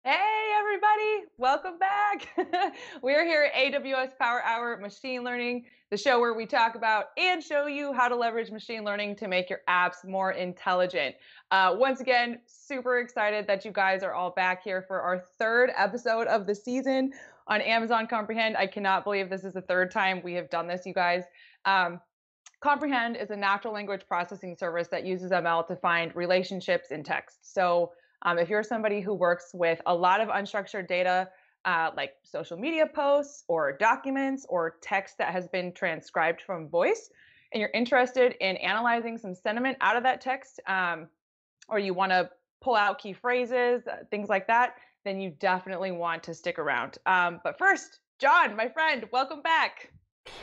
Hey everybody, welcome back. We're here at AWS Power Hour Machine Learning, the show where we talk about and show you how to leverage machine learning to make your apps more intelligent. Once again, super excited that you guys are all back here for our third episode of the season on Amazon Comprehend. I cannot believe this is the third time we have done this, you guys. Um, Comprehend is a natural language processing service that uses ML to find relationships in text. So if you're somebody who works with a lot of unstructured data, like social media posts or documents or text that has been transcribed from voice, and you're interested in analyzing some sentiment out of that text, or you want to pull out key phrases, things like that, then you definitely want to stick around. But first, John, my friend, welcome back.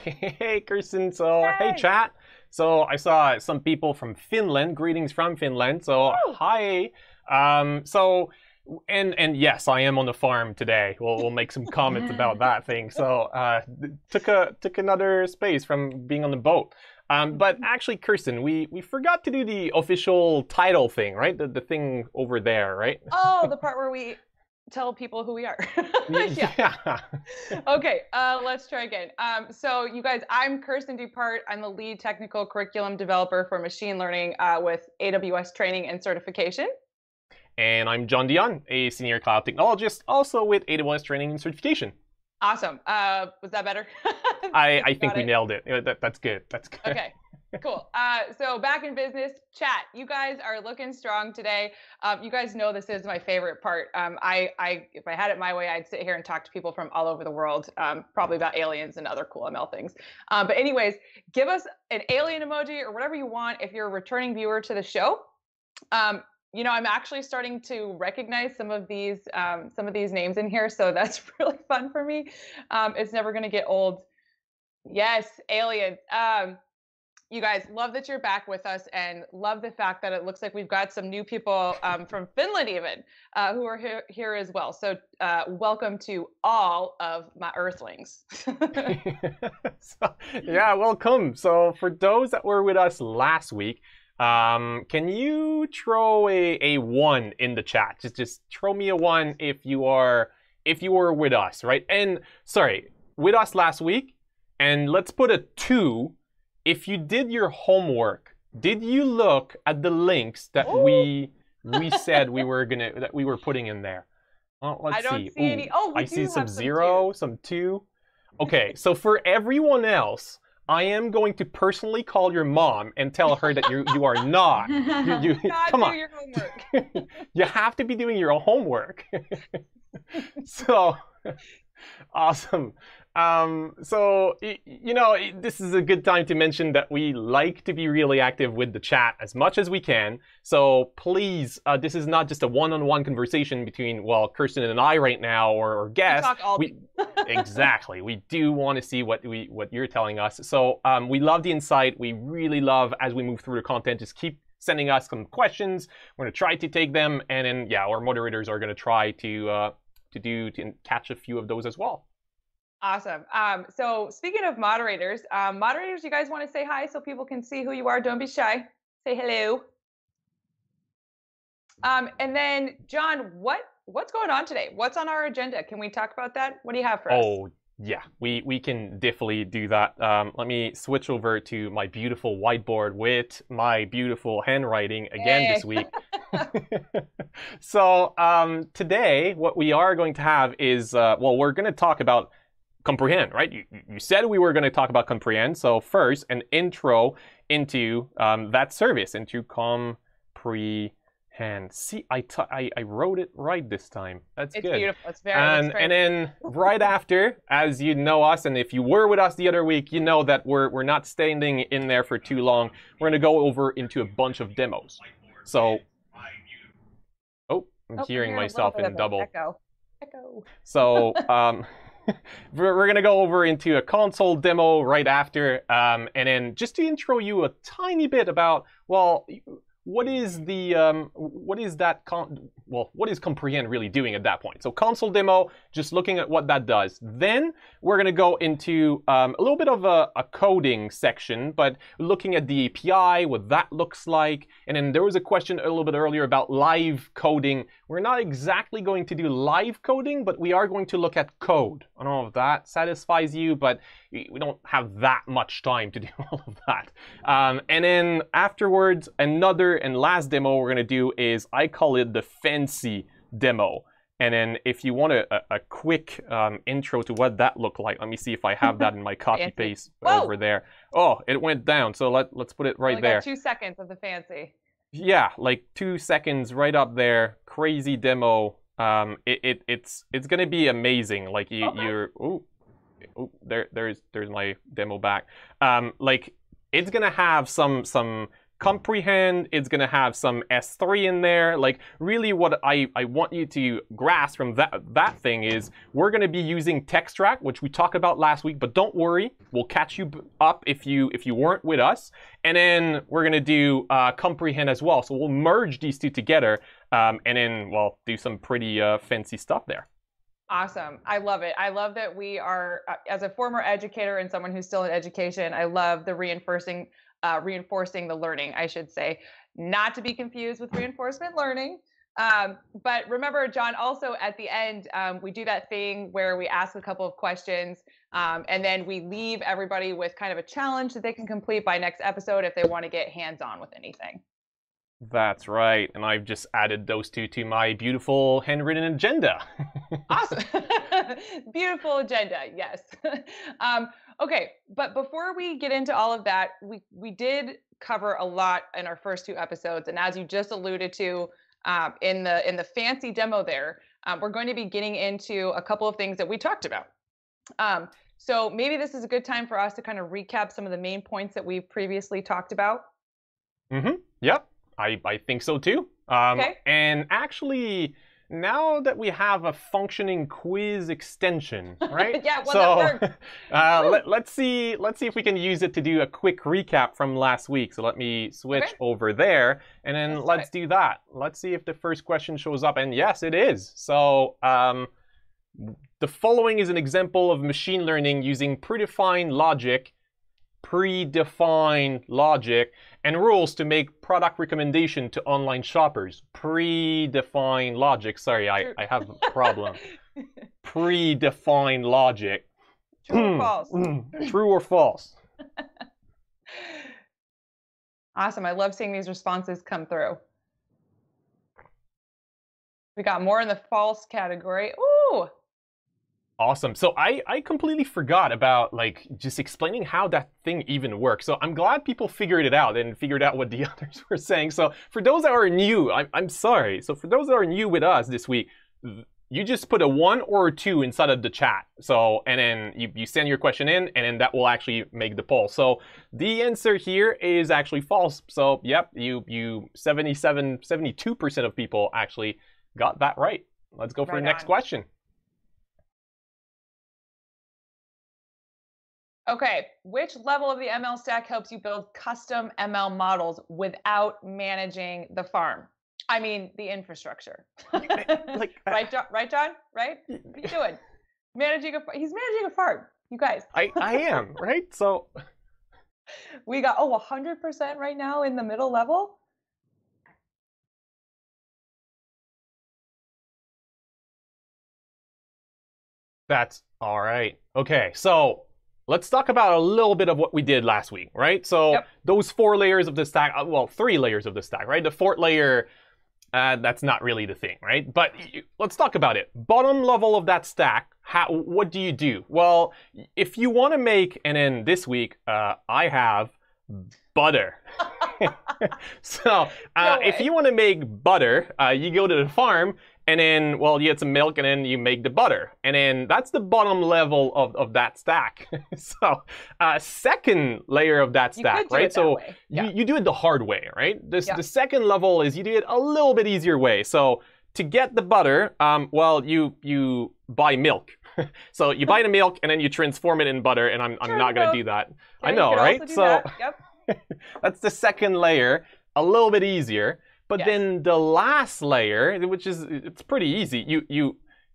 Hey, Kirsten. So, hey, Hey. chat. So, I saw some people from Finland. Greetings from Finland. So, Woo! hi. And yes, I am on the farm today. We'll make some comments about that thing. So, took another space from being on the boat. But actually, Kirsten, we forgot to do the official title thing, right? The thing over there, right? Oh, the part where we tell people who we are. Yeah. Yeah. Okay, let's try again. So you guys, I'm Kirsten Dupart. I'm the lead technical curriculum developer for machine learning with AWS training and certification. And I'm John Dion, a senior cloud technologist, also with AWS training and certification. Awesome. Was that better? I think Got we it. nailed it. That's good. That's good. Okay, cool. So back in business, chat. You guys are looking strong today. You guys know this is my favorite part. If I had it my way, I'd sit here and talk to people from all over the world, probably about aliens and other cool ML things. But anyways, give us an alien emoji or whatever you want if you're a returning viewer to the show. I'm actually starting to recognize some of these names in here, so that's really fun for me. It's never going to get old. Yes, aliens. You guys, love that you're back with us and love the fact that it looks like we've got some new people from Finland even who are here as well. So welcome to all of my Earthlings. So, yeah, welcome. So for those that were with us last week, can you throw a one in the chat? Just throw me a one if you were with us, right? And sorry, with us last week, and let's put a two if you did your homework. Did you look at the links that we said we were putting in there? Well, let's I don't see. see any. Oh, we I do see have some some zero, twos. some two. Okay, so for everyone else, I am going to personally call your mom and tell her that you are not. You God, come do on. your homework. You have to be doing your homework. So awesome. This is a good time to mention that we like to be really active with the chat as much as we can. So please, this is not just a one-on-one conversation between, well, Kirsten and I right now, or guests. Talk all Exactly. We do want to see what you're telling us. So we love the insight. We really love, as we move through the content, just keep sending us some questions. We're going to try to take them, and then yeah, our moderators are going to try to catch a few of those as well. Awesome. So speaking of moderators, you guys want to say hi so people can see who you are? Don't be shy. Say hello. And then, John, what's going on today? What's on our agenda? Can we talk about that? What do you have for us? Oh, yeah, we can definitely do that. Let me switch over to my beautiful whiteboard with my beautiful handwriting again this week. So today, what we are going to have is, we're going to talk about Comprehend, right? You said we were going to talk about Comprehend. So first, an intro into that service, into Comprehend. See, I wrote it right this time. That's It's good. beautiful. It's very And then right after, as you know us, and if you were with us the other week, you know that we're not standing in there for too long. We're going to go over into a bunch of demos. So, I'm hearing myself in double. Echo. So we're going to go over into a console demo right after, and then just to intro you a tiny bit about, well, what is that well, what is comprehend really doing at that point? So console demo, just looking at what that does. Then we're going to go into a little bit of a coding section, but looking at the API, what that looks like. And then there was a question a little bit earlier about live coding. We're not exactly going to do live coding, but we are going to look at code. I don't know if that satisfies you, but we don't have that much time to do all of that. And then afterwards, another and last demo we're going to do is, I call it the fancy demo. And then if you want a quick intro to what that looked like, let me see if I have that in my copy paste over there. Oh, it went down. So let's put it right there. Got 2 seconds of the fancy. Yeah, like 2 seconds right up there. Crazy demo. It's going to be amazing. Like you're there's my demo back. Like it's going to have some comprehend, it's going to have some S3 in there. Like really what I want you to grasp from that thing is we're going to be using TextRack, which we talked about last week, but don't worry, we'll catch you up if you weren't with us. And then we're going to do comprehend as well. So we'll merge these two together and then, well, do some pretty fancy stuff there. Awesome. I love it. I love that we are, as a former educator and someone who's still in education, I love the reinforcing the learning, I should say, not to be confused with reinforcement learning. But remember, John, also at the end, we do that thing where we ask a couple of questions and then we leave everybody with kind of a challenge that they can complete by next episode if they want to get hands-on with anything. That's right. And I've just added those two to my beautiful handwritten agenda. Awesome. Beautiful agenda. Yes. Okay. But before we get into all of that, we did cover a lot in our first 2 episodes. And as you just alluded to in the fancy demo there, we're going to be getting into a couple of things that we talked about. So maybe this is a good time for us to kind of recap some of the main points that we previously talked about. Mm-hmm. Yep. I think so too. Okay. And actually, now that we have a functioning quiz extension, right? Yeah, well, that worked. Let's see if we can use it to do a quick recap from last week. So let me switch over there, and then let's do that. Let's see if the first question shows up, and yes, it is. So the following is an example of machine learning using predefined logic and rules to make product recommendation to online shoppers. Predefined logic. Sorry, I have a problem. Predefined logic. True or false? True or false? Awesome. I love seeing these responses come through. We got more in the false category. Ooh. Awesome. So I completely forgot about like just explaining how that thing even works. So I'm glad people figured it out and figured out what the others were saying. So for those that are new, I'm sorry. So for those that are new with us this week, you just put a 1 or a 2 inside of the chat. So, and then you send your question in, and then that will actually make the poll. So the answer here is actually false. So yep, you 72% of people actually got that right. Let's go for the next question. Okay, which level of the ML stack helps you build custom ML models without managing the farm? I mean, the infrastructure. Right, John? Right? What are you doing? He's managing a farm, you guys. I am, right? So we got 100% right now in the middle level. That's all right. Okay, so let's talk about a little bit of what we did last week, right? So those 4 layers of the stack, well, 3 layers of the stack, right? The 4th layer, that's not really the thing, right? But let's talk about it. Bottom level of that stack, what do you do? Well, if you want to make, and then this week, I have butter. So if you want to make butter, you go to the farm, and then, well, you get some milk, and then you make the butter. And then that's the bottom level of that stack. So second layer of that stack, right? So you do it the hard way, right? The second level is you do it a little bit easier way. So to get the butter, well, you buy milk. So you buy the milk, and then you transform it in butter, and I'm not going to do that. I know, right? So that's the second layer, a little bit easier. But Yes. then the last layer, which is it's pretty easy.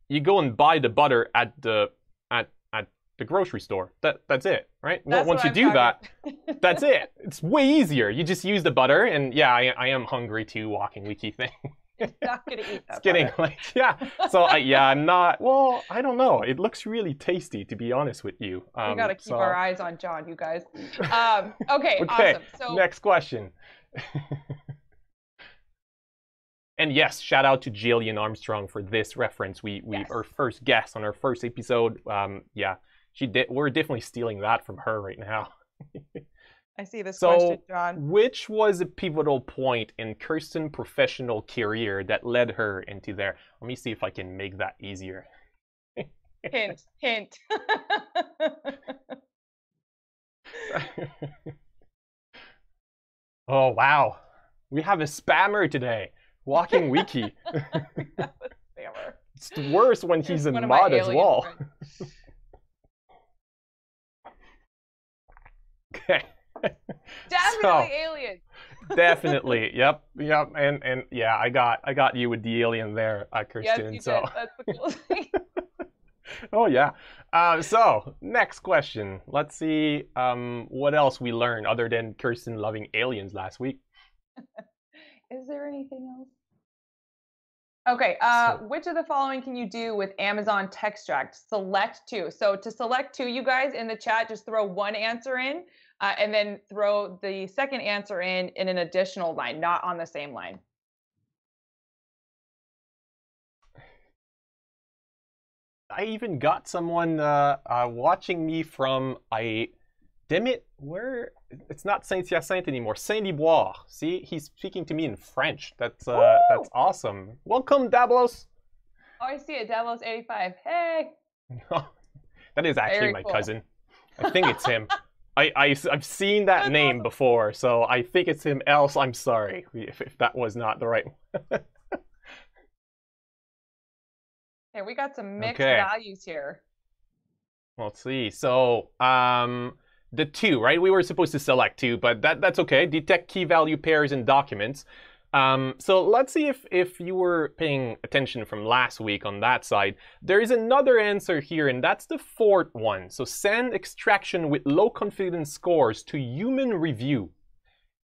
You go and buy the butter at the grocery store. That's it, right? That's Once what you I'm do that, talking- that's it. It's way easier. You just use the butter, and yeah, I am hungry too. Walking wiki thing. Not gonna eat that It's getting butter. like yeah. So I'm not. Well, I don't know. It looks really tasty, to be honest with you. We gotta keep our eyes on John, you guys. Okay, Okay. awesome. So Next question. And yes, shout out to Jillian Armstrong for this reference. We Yes. our first guest on our first episode. Yeah, she did. We're definitely stealing that from her right now. I see this So, question, John. which was a pivotal point in Kirsten's professional career that led her into there? Let me see if I can make that easier. Hint, hint. Oh wow, we have a spammer today. Walking wiki. Spammer. It's worse when he's Here's in one of my mod as alien well. friends. Okay. Definitely alien. Definitely. Yep. And yeah, I got you with the alien there, Kirsten. Yes, you so did. That's the coolest thing. oh yeah. So next question. Let's see what else we learned other than Kirsten loving aliens last week. Is there anything else? Okay, which of the following can you do with Amazon Textract? Select two. So to select two, you guys in the chat, just throw one answer in, and then throw the second answer in an additional line, not on the same line. I even got someone watching me from damn it, where it's not Saint-Hyacinthe anymore. Saint-Liboire. See, he's speaking to me in French. That's awesome. Welcome, Dablos. Oh, I see it. Davos 85. Hey. That is actually Very my cool. cousin. I think it's him. I've seen that That's name awesome. before, so I think it's him. Else, I'm sorry if that was not the right one. Hey, we got some mixed Okay. values here. Let's see. So, the two, right? We were supposed to select two, but that's okay. Detect key value pairs in documents. So let's see if you were paying attention from last week on that side. There is another answer here, and that's the fourth one. So send extraction with low confidence scores to human review.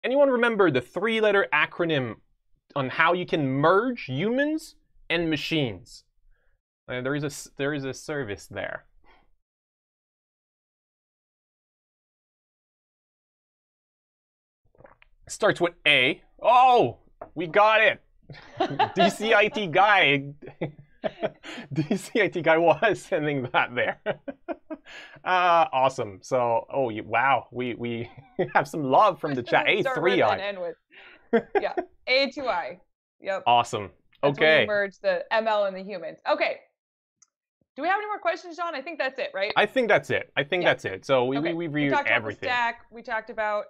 Anyone remember the three-letter acronym on how you can merge humans and machines? There is a service there. Starts with A. Oh, we got it. DCIT guy. DCIT guy was sending that there. Awesome. So, wow, we have some love from the chat. Start with and A3I. end with. Yeah, A2I. Yep. Awesome. That's when you Okay. merge the ML and the humans. Okay. Do we have any more questions, John? I think that's it, right? I think that's it. I think Yeah. that's it. So we Okay. reviewed talked everything. about the stack. We talked about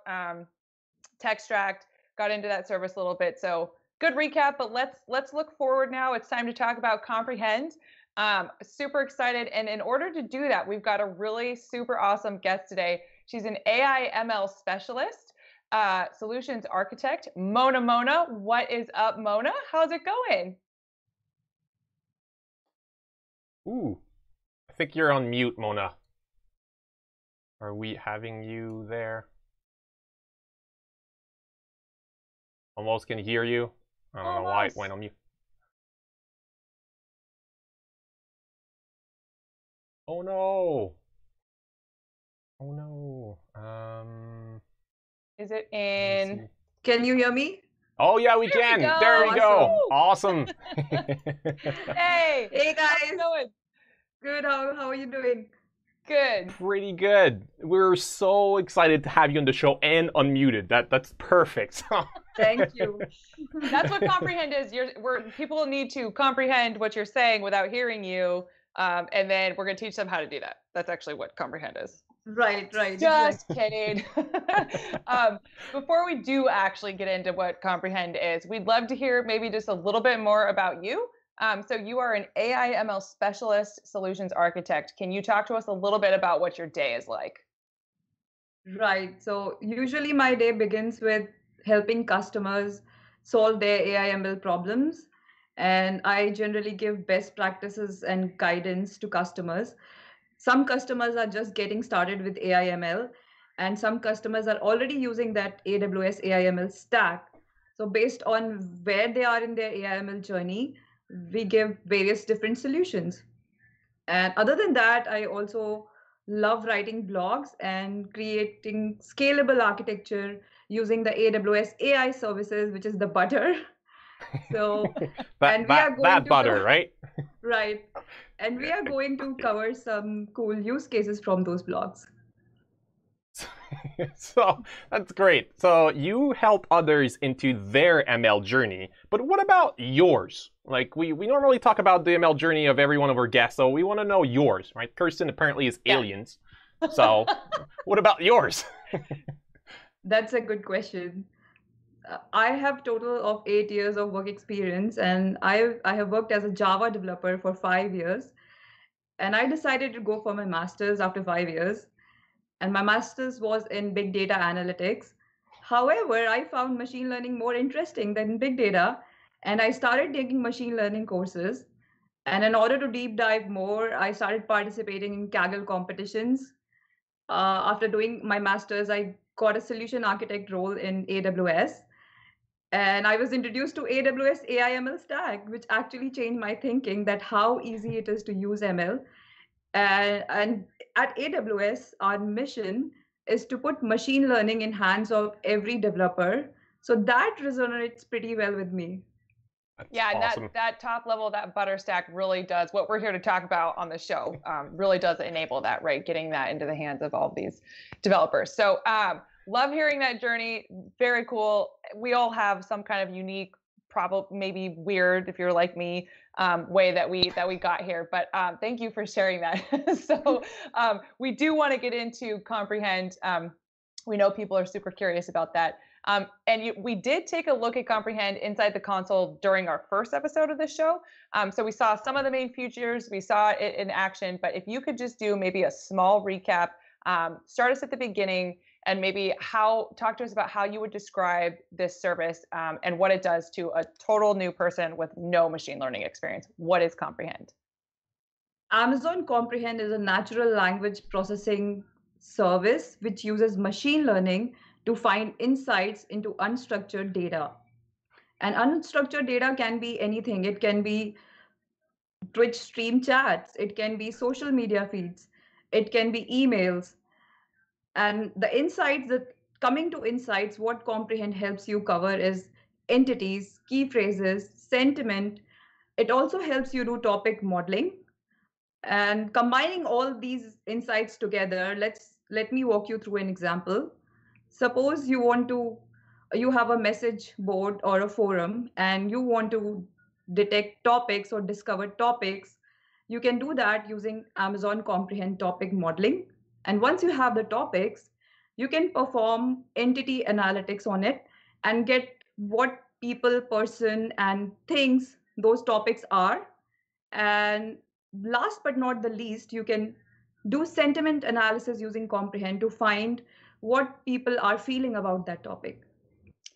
Textract. Got into that service a little bit. So good recap. But let's look forward now. It's time to talk about Comprehend. Super excited. And in order to do that, we've got a really super awesome guest today. She's an AI ML specialist, solutions architect, Mona. What is up, Mona? How's it going? Ooh, I think you're on mute, Mona. Are we having you there? Almost can hear you. I don't know why it went on mute. Oh no. Oh no. Is it Let me in? see. Can you hear me? Oh yeah, we There we can. go. There we go. Awesome. Awesome. Hey, Hey how's guys, it going? good. How are you doing? Good. Pretty good. We're so excited to have you on the show and unmuted. That's perfect. Thank you. That's what comprehend is. People need to comprehend what you're saying without hearing you, and then we're going to teach them how to do that. That's actually what comprehend is. Right. Just kidding. Before we do actually get into what comprehend is, we'd love to hear maybe just a little bit more about you. So you are an AI ML specialist, solutions architect. Can you talk to us a little bit about what your day is like? Right. So usually my day begins with helping customers solve their AI/ML problems. And I generally give best practices and guidance to customers. Some customers are just getting started with AI/ML, and some customers are already using that AWS AI/ML stack. So based on where they are in their AI/ML journey, we give various different solutions. And other than that, I also love writing blogs and creating scalable architecture using the AWS AI services, which is the butter. So, and we are going that to butter, right? right. And we are going to cover some cool use cases from those blogs. So that's great. So you help others into their ML journey, but what about yours? Like we normally talk about the ML journey of every one of our guests, so we want to know yours, right? Kirsten apparently is aliens. So what about yours? That's a good question. I have total of 8 years of work experience, and I have worked as a Java developer for 5 years. And I decided to go for my master's after 5 years. And my master's was in big data analytics. However, I found machine learning more interesting than big data, and I started taking machine learning courses. And in order to deep dive more, I started participating in Kaggle competitions. After doing my master's, I got a solution architect role in AWS. And I was introduced to AWS AI/ML stack, which actually changed my thinking that how easy it is to use ML. And at AWS, our mission is to put machine learning in hands of every developer. So that resonates pretty well with me. Yeah, and awesome. that top level, that butter stack really does what we're here to talk about on the show. Really does enable that, right? Getting that into the hands of all of these developers. So love hearing that journey. Very cool. We all have some kind of unique, probably maybe weird if you're like me, way that we got here. But thank you for sharing that. So we do want to get into comprehend. We know people are super curious about that. We did take a look at Comprehend inside the console during our first episode of this show. So we saw some of the main features, we saw it in action, but if you could just do maybe a small recap, start us at the beginning and maybe talk to us about how you would describe this service and what it does to a total new person with no machine learning experience. What is Comprehend? Amazon Comprehend is a natural language processing service which uses machine learning to find insights into unstructured data. And unstructured data can be anything. It can be Twitch stream chats, it can be social media feeds, it can be emails. And the insights that coming to insights, what Comprehend helps you cover is entities, key phrases, sentiment. It also helps you do topic modeling. And combining all these insights together, let me walk you through an example. Suppose you have a message board or a forum and you want to detect topics or discover topics. You can do that using Amazon Comprehend topic modeling. And once you have the topics, you can perform entity analytics on it and get what people, person, and things those topics are. And last but not the least, you can do sentiment analysis using Comprehend to find what people are feeling about that topic.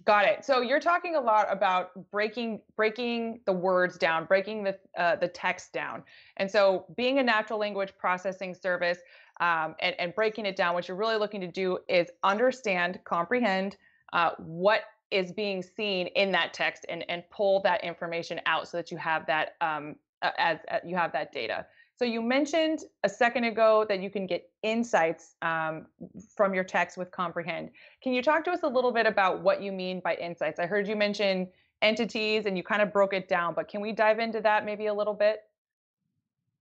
Got it. So you're talking a lot about breaking the words down, breaking the text down. And so being a natural language processing service and breaking it down, what you're really looking to do is understand, comprehend what is being seen in that text and pull that information out so that you have that as you have that data. So you mentioned a second ago that you can get insights from your text with Comprehend. Can you talk to us a little bit about what you mean by insights? I heard you mention entities and you kind of broke it down, but can we dive into that maybe a little bit?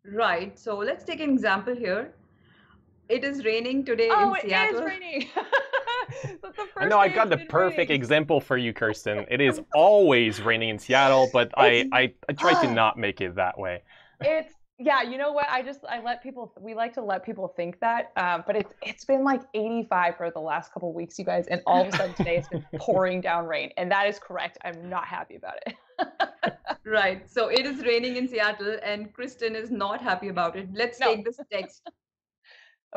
Right. So let's take an example here. It is raining today Oh, in Seattle. it is raining. I know I got the perfect example for you, Kirsten. It is always raining in Seattle, but I try to not make it that way. Yeah, you know what? We like to let people think that, but it's been like 85 for the last couple of weeks, you guys, and all of a sudden today it's been pouring down rain, and that is correct. I'm not happy about it. Right. So it is raining in Seattle, and Kristen is not happy about it. Let's take this text.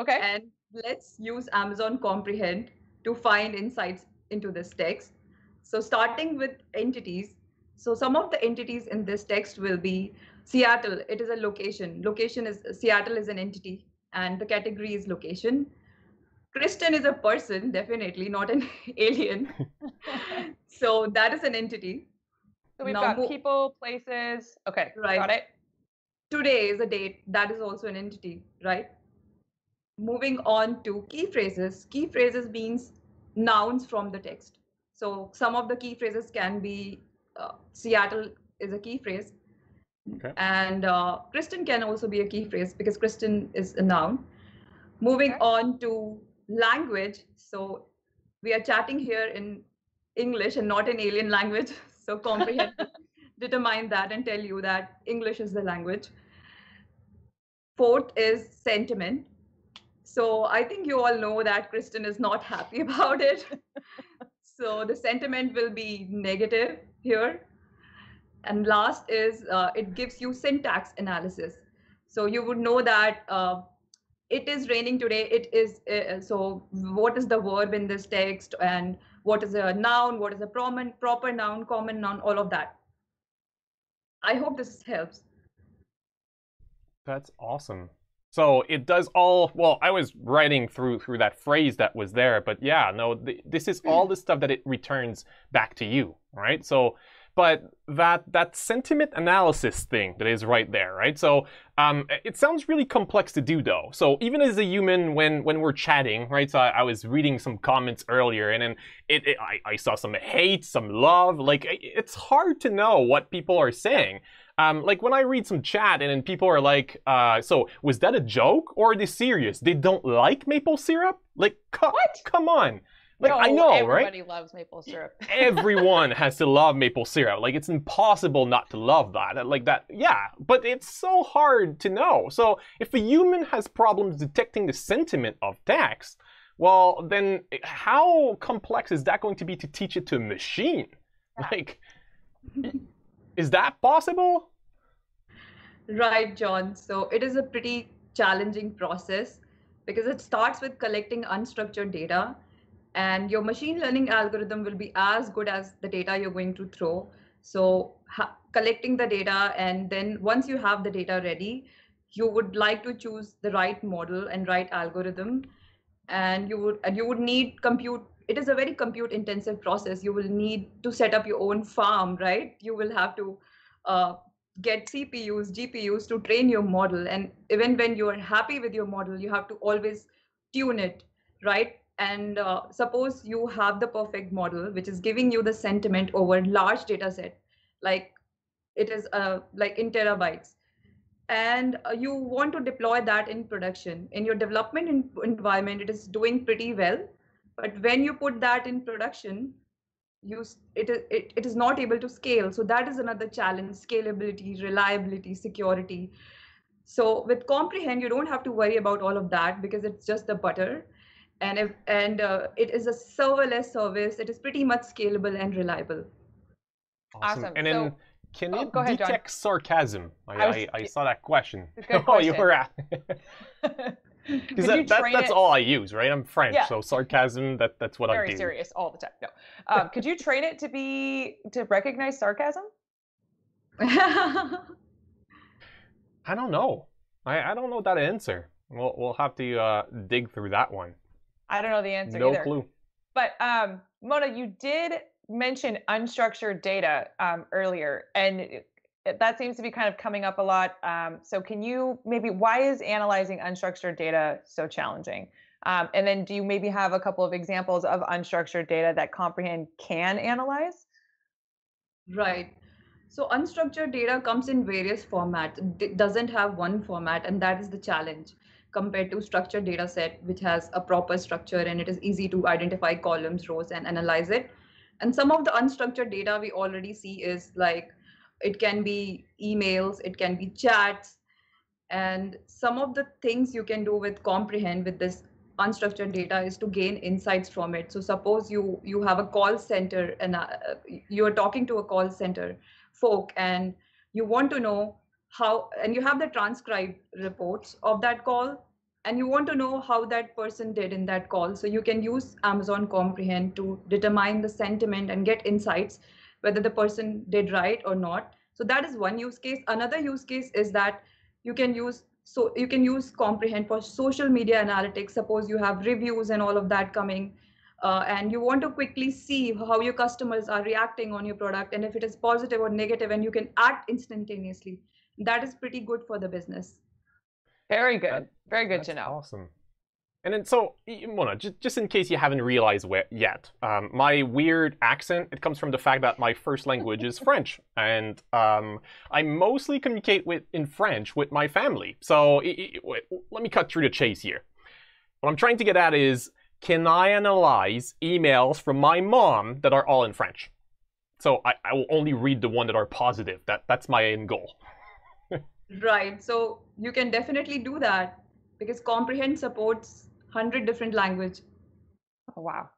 Okay. And let's use Amazon Comprehend to find insights into this text. So starting with entities. So some of the entities in this text will be Seattle. It is a location. Seattle is an entity, and the category is location. Kristen is a person, definitely not an alien. So that is an entity. So we've Now, got people, places. Okay, right. got it. Today is a date. That is also an entity, right? Moving on to key phrases. Key phrases means nouns from the text. So some of the key phrases can be Seattle is a key phrase. Okay. And Kristen can also be a key phrase because Kristen is a noun. Moving on to language. So we are chatting here in English and not in alien language. So comprehend, determine that and tell you that English is the language. Fourth is sentiment. So I think you all know that Kristen is not happy about it. So the sentiment will be negative here. And last is it gives you syntax analysis. So you would know that it is raining today. It is so what is the verb in this text and what is a noun, what is a proper noun, common noun, all of that. I hope this helps. That's awesome. So it does all, well, I was writing through that phrase that was there, but yeah, no, this is all the stuff that it returns back to you, right? So, but that sentiment analysis thing that is right there, right? So it sounds really complex to do though. So even as a human, when we're chatting, right? So I was reading some comments earlier, and then I saw some hate, some love. Like it's hard to know what people are saying. Like when I read some chat and then people are like, so was that a joke or are they serious? They don't like maple syrup? Like, What? Come on. Like, No, I know, right? everybody loves maple syrup. Everyone has to love maple syrup. Like, it's impossible not to love that. Like that, yeah, but it's so hard to know. So if a human has problems detecting the sentiment of text, well, then how complex is that going to be to teach it to a machine? Like, is that possible? Right, John. So it is a pretty challenging process because it starts with collecting unstructured data, and your machine learning algorithm will be as good as the data you're going to throw. So collecting the data, and then once you have the data ready, you would like to choose the right model and right algorithm, and you would need compute. It is a very compute intensive process. You will need to set up your own farm, right? You will have to get CPUs, GPUs to train your model. And even when you are happy with your model, you have to always tune it, right? And suppose you have the perfect model, which is giving you the sentiment over large data set, like it is like in terabytes. And you want to deploy that in production. In your development environment, it is doing pretty well. But when you put that in production, it is not able to scale. So that is another challenge: scalability, reliability, security. So with Comprehend, you don't have to worry about all of that because it's just the butter, and it is a serverless service. It is pretty much scalable and reliable. Awesome. And then can it go ahead, John. detect sarcasm? I saw that question. Good Oh, you question. were at. Because that's all I use, right? I'm French, so sarcasm, that's what I do. Very serious all the time. No. Could you train it to recognize sarcasm? I don't know. I don't know that answer. We'll have to dig through that one. I don't know the answer either. No clue. But Mona, you did mention unstructured data earlier, and that seems to be kind of coming up a lot. So can you why is analyzing unstructured data so challenging? And then do you maybe have a couple of examples of unstructured data that Comprehend can analyze? Right. So unstructured data comes in various formats. It doesn't have one format, and that is the challenge compared to structured data set, which has a proper structure and it is easy to identify columns, rows, and analyze it. And some of the unstructured data we already see is like, it can be emails, it can be chats, and some of the things you can do with Comprehend with this unstructured data is to gain insights from it. So suppose you have a call center and you are talking to a call center folk, and you want to know how, and you have the transcribed reports of that call. and you want to know how that person did in that call. So you can use Amazon Comprehend to determine the sentiment and get insights whether the person did right or not. So that is one use case. Another use case is that you can use Comprehend for social media analytics. Suppose you have reviews and all of that coming, and you want to quickly see how your customers are reacting on your product, and if it is positive or negative, and you can act instantaneously. That is pretty good for the business. Very good. Very good to That's know. awesome. And then, so, Mona, just in case you haven't realized yet, my weird accent, it comes from the fact that my first language is French. And I mostly communicate in French with my family. So let me cut through the chase here. What I'm trying to get at is, can I analyze emails from my mom that are all in French? So I will only read the one that are positive. That's my end goal. Right. So you can definitely do that because Comprehend supports 100 different languages. Oh, wow.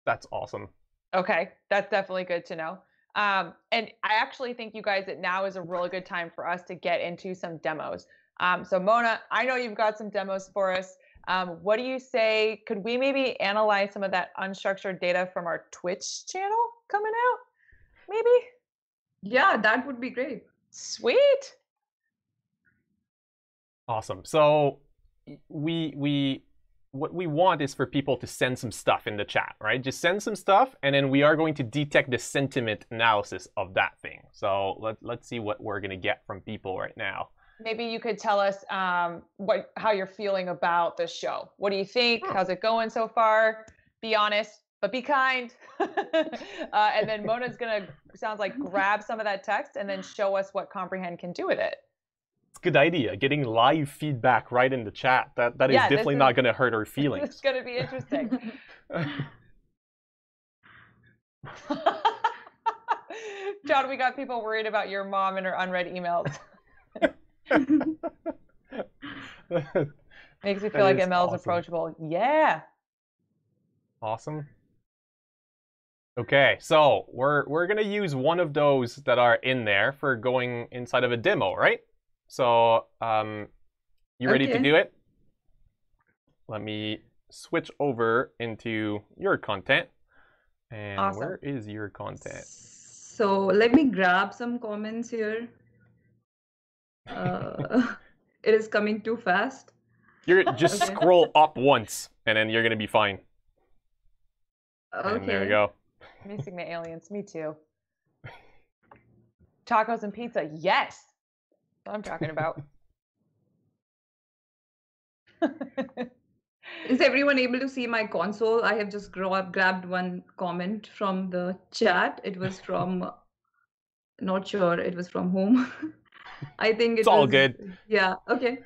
That's awesome. Okay, that's definitely good to know. And I actually think you guys that now is a really good time for us to get into some demos. So Mona, I know you've got some demos for us. What do you say? Could we maybe analyze some of that unstructured data from our Twitch channel coming out? Maybe? Yeah, that would be great. Sweet. Awesome. So what we want is for people to send some stuff in the chat, right? Just send some stuff, and then we are going to detect the sentiment analysis of that thing. So let's see what we're going to get from people right now. Maybe you could tell us how you're feeling about the show. What do you think? How's it going so far? Be honest, but be kind. And then Mona's going to, sounds like, grab some of that text and then show us what Comprehend can do with it. It's a good idea, getting live feedback right in the chat. That is definitely not going to hurt our feelings. It's going to be interesting. John, we got people worried about your mom and her unread emails. Makes me feel like ML is approachable. Yeah. Awesome. Okay, so we're gonna use one of those that are in there for going inside of a demo, right? So you ready to do it? Let me switch over into your content. And awesome. Where is your content? So let me grab some comments here. It is coming too fast. You're just scroll up once, and then you're gonna be fine. Okay. And there you go. Missing the aliens. Me too. Tacos and pizza. Yes. That's what I'm talking about. Is everyone able to see my console? I have just grabbed one comment from the chat. It was from, not sure, it was from whom. I think it's all good. Yeah, okay.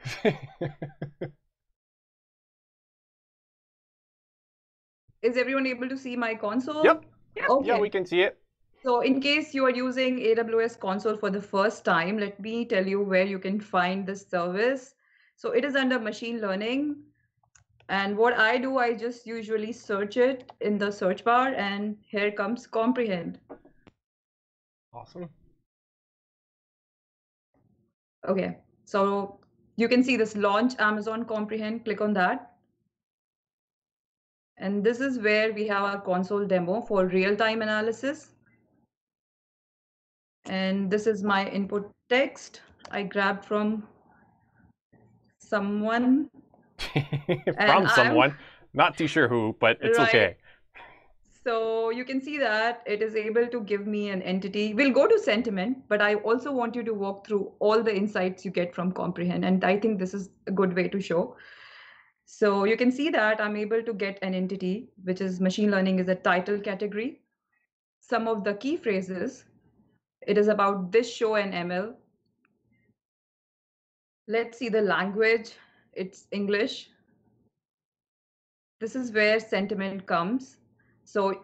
Is everyone able to see my console? Yep. Okay. Yeah, we can see it. So in case you are using AWS console for the first time, let me tell you where you can find this service. So it is under machine learning. And what I do, I just usually search it in the search bar, and here comes Comprehend. Awesome. Okay, so you can see this launch Amazon Comprehend, click on that. And this is where we have our console demo for real-time analysis. And this is my input text I grabbed from someone. From someone. Not too sure who, but it's right. okay. So you can see that it is able to give me an entity. We'll go to sentiment, but I also want you to walk through all the insights you get from Comprehend. And I think this is a good way to show. So you can see that I'm able to get an entity, which is machine learning is a title category. Some of the key phrases, it is about this show and ML. Let's see the language. It's English. This is where sentiment comes. So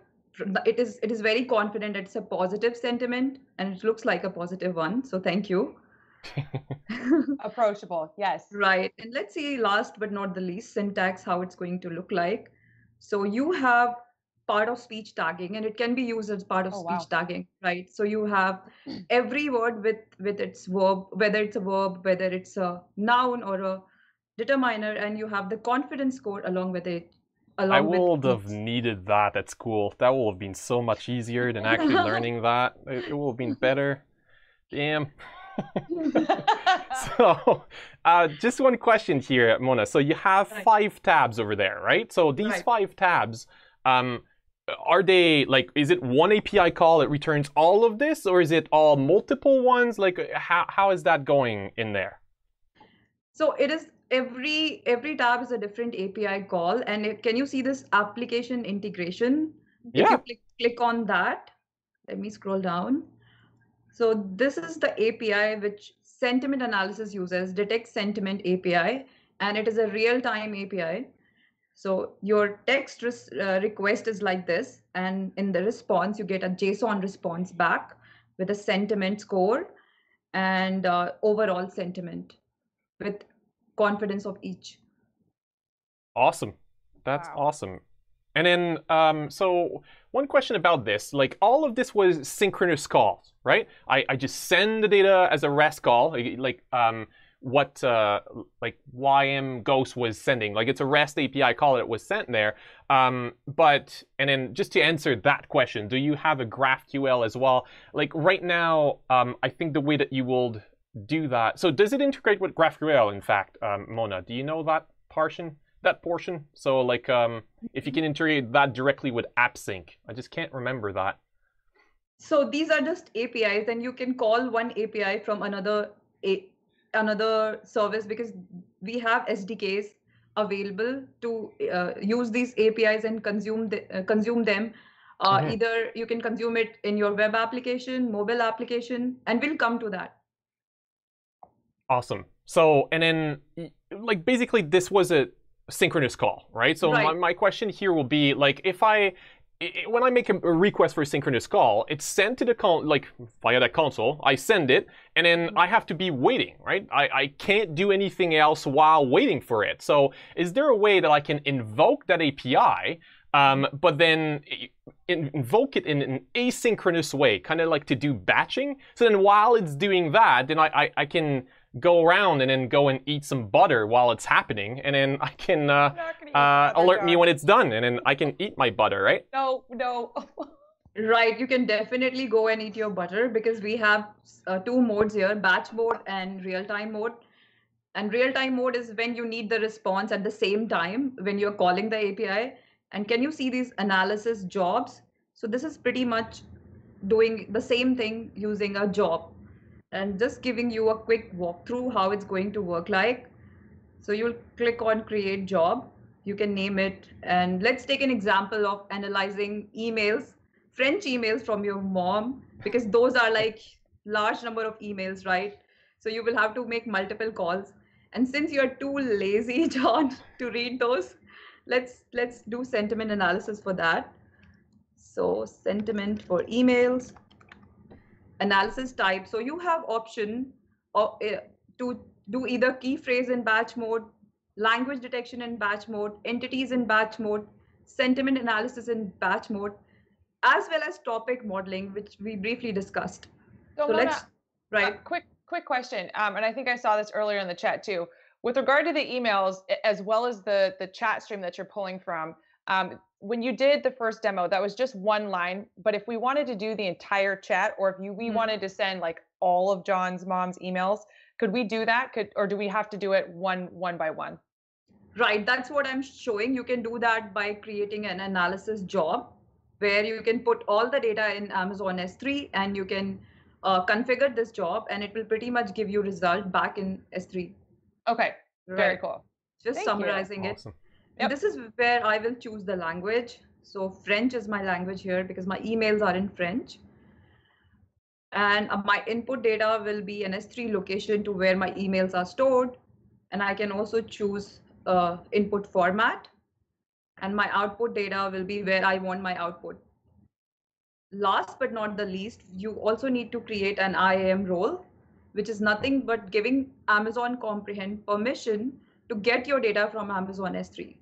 it is very confident it's a positive sentiment, and it looks like a positive one. So thank you. Approachable, yes. Right. And let's see, last but not the least, syntax, how it's going to look like. So you have part of speech tagging, and it can be used as part of speech tagging, right? So you have every word with its verb, whether it's a verb, whether it's a noun or a determiner, and you have the confidence score along with it, I along with would have each. needed that at school. That would have been so much easier than actually learning that. It would have been better. Damn. So, just one question here, Mona. So you have Right. 5 tabs over there, right? So these Right. 5 tabs, are they like, is it one API call that returns all of this, or is it all multiple ones? Like, how is that going in there? So it is every tab is a different API call, and can you see this application integration? If you Yeah. click on that, let me scroll down. So this is the API which sentiment analysis uses, detect sentiment API, and it is a real-time API. So your text request is like this, and in the response, you get a JSON response back with a sentiment score and overall sentiment with confidence of each. Awesome. That's Wow. awesome. And then, so one question about this, like all of this was synchronous calls, right? I just send the data as a REST call, like what like YM Ghost was sending, like it's a REST API call that was sent there. But and then just to answer that question, do you have a GraphQL as well? Like right now, I think the way that you will do that. So does it integrate with GraphQL? In fact, Mona, do you know that portion? So like if you can integrate that directly with AppSync. I just can't remember that. So these are just APIs, and you can call one API from another service, because we have SDKs available to use these APIs and consume them. Mhm. Either you can consume it in your web application, mobile application, and we'll come to that. Awesome. So and then like basically this was a synchronous call, right? So Right. my question here will be like if when I make a request for a synchronous call, it's sent to the like via that console. I send it, and then I have to be waiting, right? I can't do anything else while waiting for it. So is there a way that I can invoke that API, but then invoke it in an asynchronous way, kind of like to do batching? So then while it's doing that, then I can go around and then go and eat some butter while it's happening, and then I can I'm not gonna eat butter, alert me John. when it's done, and then I can eat my butter, right? No, no. Right, you can definitely go and eat your butter, because we have two modes here, batch mode and real-time mode. And real-time mode is when you need the response at the same time when you're calling the API. And can you see these analysis jobs? So this is pretty much doing the same thing using a job. And just giving you a quick walkthrough how it's going to work like. So you'll click on create job. You can name it. And let's take an example of analyzing emails, French emails from your mom, because those are like large number of emails, right? So you will have to make multiple calls. And since you're too lazy, John, to read those, let's do sentiment analysis for that. So sentiment for emails, analysis type. So you have option of, to do either key phrase in batch mode, language detection in batch mode, entities in batch mode, sentiment analysis in batch mode, as well as topic modeling, which we briefly discussed. So So Mona, let's, right. quick question, and I think I saw this earlier in the chat too. With regard to the emails, as well as the chat stream that you're pulling from, when you did the first demo, that was just one line. But if we wanted to do the entire chat, or if we wanted to send like all of John's mom's emails, could we do that? Or do we have to do it one by one? Right, that's what I'm showing. You can do that by creating an analysis job where you can put all the data in Amazon S3, and you can configure this job, and it will pretty much give you result back in S3. Okay, very Right. cool. Just Thank you. summarizing it. Awesome. And Yep. this is where I will choose the language. So French is my language here because my emails are in French. And my input data will be an S3 location to where my emails are stored. And I can also choose input format. And my output data will be where I want my output. Last but not the least, you also need to create an Iam role, which is nothing but giving Amazon Comprehend permission to get your data from Amazon S3.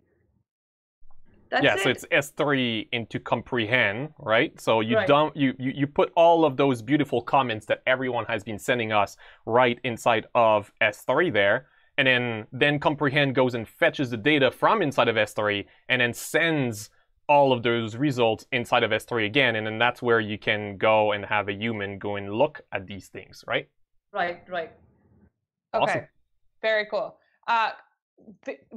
That's Yeah, it. so it's S3 into comprehend, right? So you Right. don't you put all of those beautiful comments that everyone has been sending us right inside of S3 there, and then comprehend goes and fetches the data from inside of S3 and then sends all of those results inside of S3 again, and then that's where you can go and have a human go and look at these things, right? Right. Okay. Awesome. Very cool.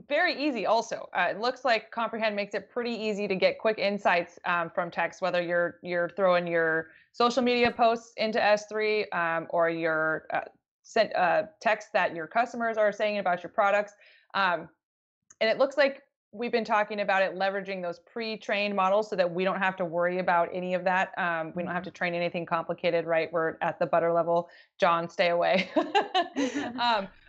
Very easy also. It looks like Comprehend makes it pretty easy to get quick insights from text, whether you're throwing your social media posts into S3 or your sent text that your customers are saying about your products. And it looks like we've been talking about it leveraging those pre-trained models so that we don't have to worry about any of that. We don't have to train anything complicated, right? We're at the butter level. John, stay away.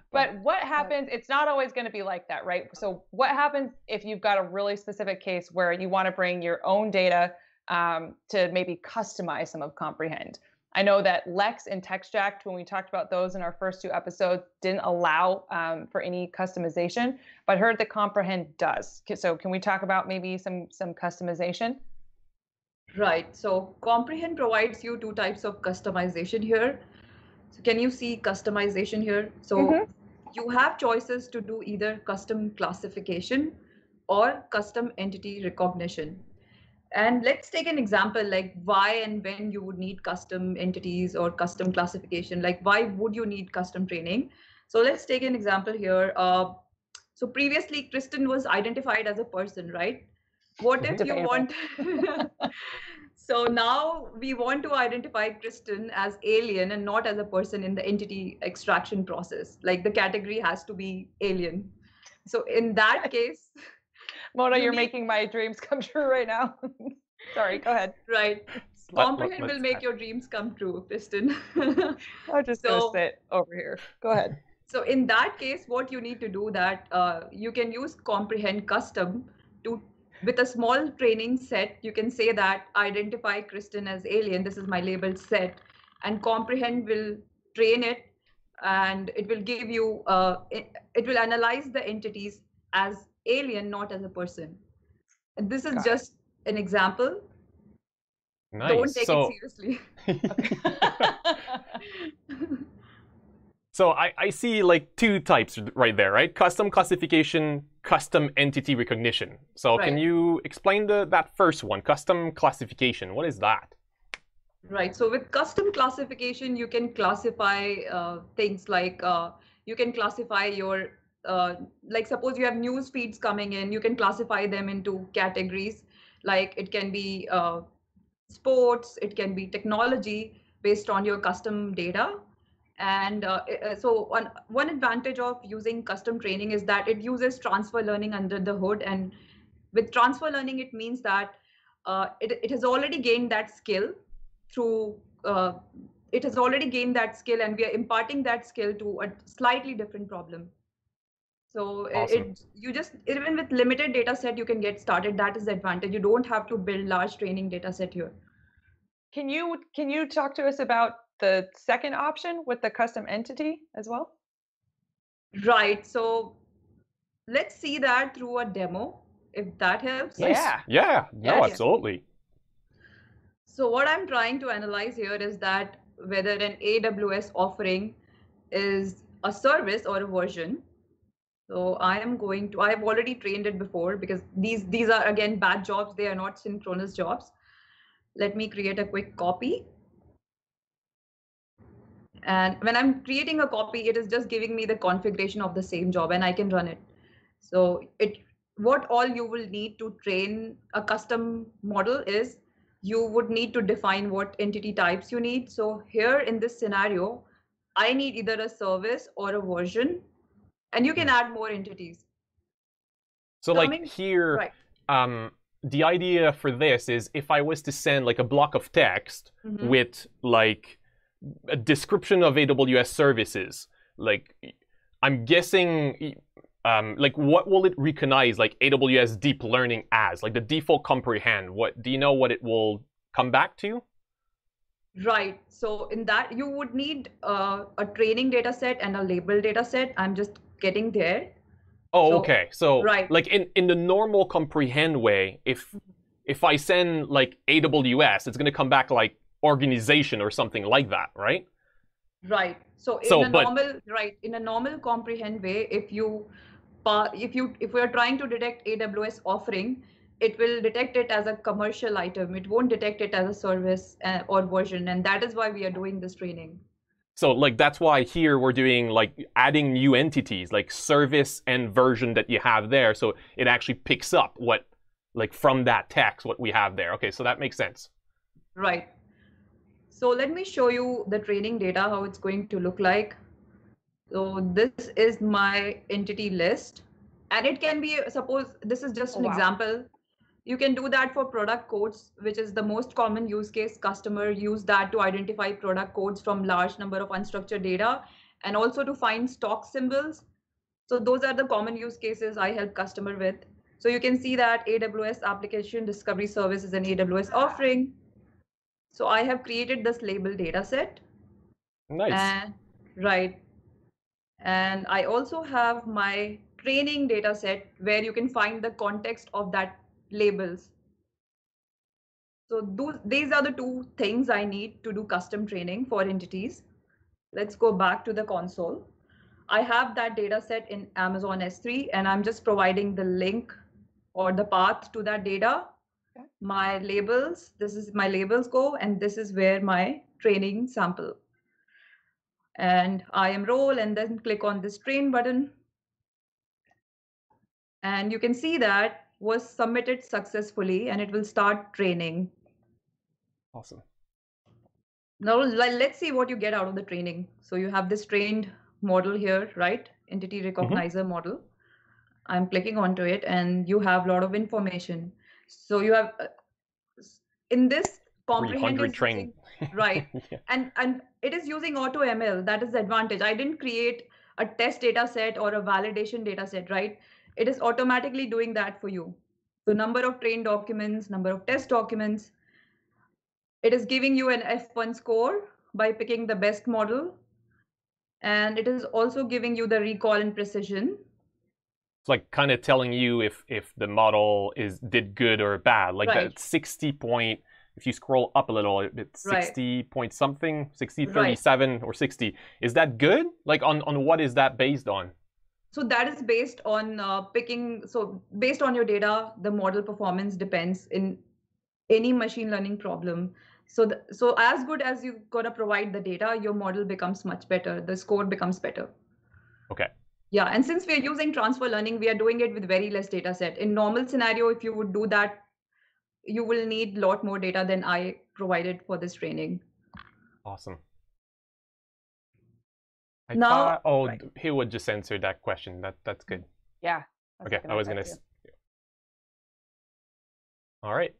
But what happens, it's not always going to be like that, right? So what happens if you've got a really specific case where you want to bring your own data to maybe customize some of Comprehend? I know that Lex and TextJack, when we talked about those in our first 2 episodes, didn't allow for any customization, but I heard that Comprehend does. So can we talk about maybe some customization? Right. So Comprehend provides you 2 types of customization here. So can you see customization here? So you have choices to do either custom classification or custom entity recognition. And let's take an example like why and when you would need custom entities or custom classification, like why would you need custom training? So let's take an example here. So previously, Kristen was identified as a person, right? What if you want... So now we want to identify Kristen as alien and not as a person in the entity extraction process. Like the category has to be alien. So in that case... Mona, you're making my dreams come true right now. Sorry, go ahead. Right. Comprehend will make your dreams come true, Kristen. I'll just go sit over here. Go ahead. So in that case, what you need to do that you can use Comprehend custom to, with a small training set, you can say that identify Kristen as alien. This is my labeled set, and Comprehend will train it, and it will give you, it will analyze the entities as alien, not as a person. And this is just an example. Nice. Don't take it seriously. So I see like 2 types right there, right? Custom classification, custom entity recognition. So can you explain that first one, custom classification? What is that? Right. So with custom classification, you can classify things like you can classify your like suppose you have news feeds coming in, you can classify them into categories. Like it can be sports, it can be technology based on your custom data. And so one advantage of using custom training is that it uses transfer learning under the hood. And with transfer learning, it means that it has already gained that skill through it has already gained that skill, and we are imparting that skill to a slightly different problem. So awesome. You just, even with limited data set, you can get started. That is the advantage. You don't have to build large training data set here. Can you talk to us about the second option with the custom entity as well? Right. So let's see that through a demo, if that helps. Nice. Yeah. No, absolutely. So what I'm trying to analyze here is that whether an AWS offering is a service or a version. So I've already trained it before, because these are again batch jobs. They are not synchronous jobs. Let me create a quick copy. And when I'm creating a copy, it is just giving me the configuration of the same job, and I can run it. So what all you will need to train a custom model is you would need to define what entity types you need. So here in this scenario, I need either a service or a version, and you can add more entities. So like here, the idea for this is if I was to send like a block of text with like a description of AWS services, like I'm guessing like what will it recognize like AWS deep learning as, like the default comprehend? What do you know what it will come back to? Right. So in that you would need a training data set and a label data set. I'm just getting there. Oh, okay. So like in the normal comprehend way, if I send like AWS, it's going to come back like organization or something like that, right? Right. So So, in a normal comprehend way, if we are trying to detect AWS offering, it will detect it as a commercial item. It won't detect it as a service or version, and that is why we are doing this training. So like that's why here we're doing like adding new entities like service and version that you have there. So it actually picks up what like from that text what we have there. Okay, so that makes sense. Right. So let me show you the training data, how it's going to look like. So this is my entity list, and it can be, suppose this is just Oh, an wow. example. You can do that for product codes, which is the most common use case. Customer use that to identify product codes from large number of unstructured data, and also to find stock symbols. So those are the common use cases I help customer with. So you can see that AWS Application Discovery Service is an AWS offering. So I have created this label data set. Nice. And right. And I also have my training data set where you can find the context of that labels. So these are the two things I need to do custom training for entities. Let's go back to the console. I have that data set in Amazon S3, and I'm just providing the link or the path to that data. Okay. My labels, this is my labels go, and this is where my training sample. And Iam Role, and then click on this train button. And you can see that was submitted successfully, and it will start training. Awesome. Now let's see what you get out of the training. So you have this trained model here, right? Entity recognizer model. I'm clicking onto it, and you have a lot of information. So you have in this comprehend 300 is train. using right, Yeah. and it is using auto ML. That is the advantage. I didn't create a test data set or a validation data set, right? It is automatically doing that for you. So number of trained documents, number of test documents. It is giving you an F1 score by picking the best model, and it is also giving you the recall and precision. It's like kind of telling you if the model did good or bad. Like Right. that 60 point, if you scroll up a little, it's Right. 60 point something, 60, Right. 37 or 60. Is that good? Like on what is that based on? So that is based on picking. So based on your data, the model performance depends in any machine learning problem. So as good as you gotta provide the data, your model becomes much better. The score becomes better. Okay. Yeah, and since we are using transfer learning, we are doing it with very less data set. In normal scenario, if you would do that, you will need a lot more data than I provided for this training. Awesome. Now, right. He would just answer that question. That's good. Yeah. Okay, I was gonna. All right.